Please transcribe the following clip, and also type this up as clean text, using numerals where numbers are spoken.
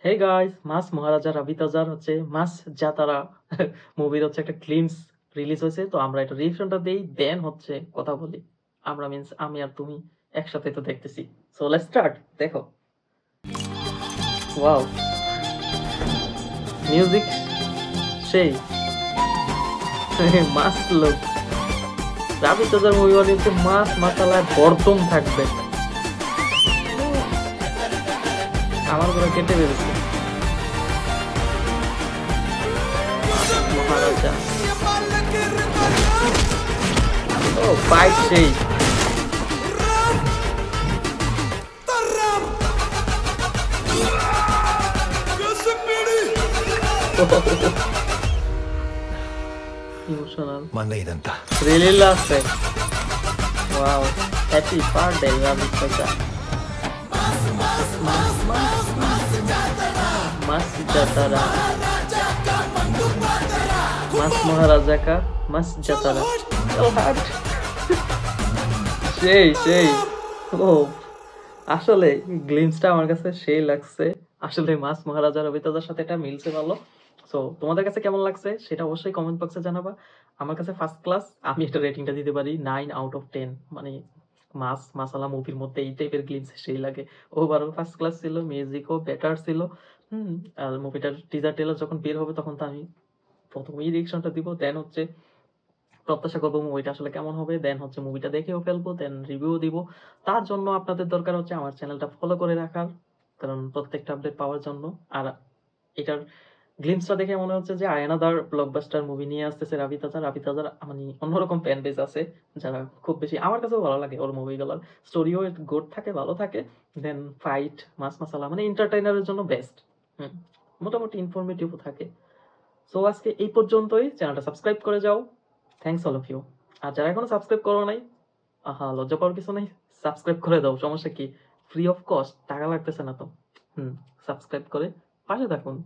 Hey guys, মাস মহারাজা রাবি তাজার হচ্ছে মাস জাতারা মুভির হচ্ছে একটা গ্লিমস রিলিজ হয়েছে। তো আমরা এটা রিভিশনটা দেই, দেন হচ্ছে কথা বলি। আমরা মিন্স আমি আর তুমি একসাথে তো দেখতেছি। So let's start. দেখো, ওয়াও, মিউজিক সেই মাস লোক। রাবি তাজার মুভি মানে হচ্ছে মাস মাতালায় বর্দম থাকবে। আমার পুরো কেটে বেরোচ্ছে মহারাজা। ও ফাইট সেই ইমোশনাল మంద ఇదంతా really last. Wow, happy birthday রাবি তাজা। মাস জাতারা, মাস মহারাজা কা মাস জাতারা। সেই সেই ও, আসলে গ্লিমসটা আমার কাছে সেই লাগছে। আসলে মাস মহারাজা রবিতাজার সাথে এটা মিলছে ভালো। সো তোমাদের কাছে কেমন লাগছে সেটা অবশ্যই কমেন্ট বক্সে জানাবা। আমার কাছে ফার্স্ট ক্লাস, আমি এটা রেটিংটা দিতে পারি 9/10। মানে মাস মাসালা মুভির মধ্যে এই টাইপের গ্লিমস সেই লাগে। ওভারঅল ফার্স্ট ক্লাস ছিল, মিউজিকও বেটার ছিল। আর মুভিটার টিজার টেলার যখন বের হবে তখন তো আমি প্রথমেই রিঅ্যাকশনটা দিব, দেন হচ্ছে প্রত্যাশা করবো মুভিটা আসলে কেমন হবে, দেন হচ্ছে মুভিটা দেখেও ফেলবো, দেন রিভিউ দিব। তার জন্য আপনাদের দরকার হচ্ছে আমার চ্যানেলটা ফলো করে রাখার, কারণ প্রত্যেকটা আপডেট পাওয়ার জন্য। আর এটার গ্লিমসটা দেখে মনে হচ্ছে যে আয়নাদার ব্লকবাস্টার মুভি নিয়ে আসতেছে রাবি তাজা। রাবি তাজার মানে অন্যরকম ফ্যান বেস আছে, যারা খুব বেশি, আমার কাছেও ভালো লাগে ওর মুভিগুলোর। স্টোরিও গুড থাকে, ভালো থাকে, দেন ফাইট মাস মাসালা মানে এন্টারটেইনারের জন্য বেস্ট। মোটামুটি ইনফরমেটিভও থাকে। সো আজকে এই পর্যন্তই। চ্যানেলটা সাবস্ক্রাইব করে যাও। Thanks all of you. আর যারা এখনো সাবস্ক্রাইব করো নাই, আহা, লজ্জা পাওয়ার কিছু নেই, সাবস্ক্রাইব করে দাও। সমস্যা কি? ফ্রি অফ কস্ট, টাকা লাগতেছে না তো। সাবস্ক্রাইব করে পাশে থাকুন।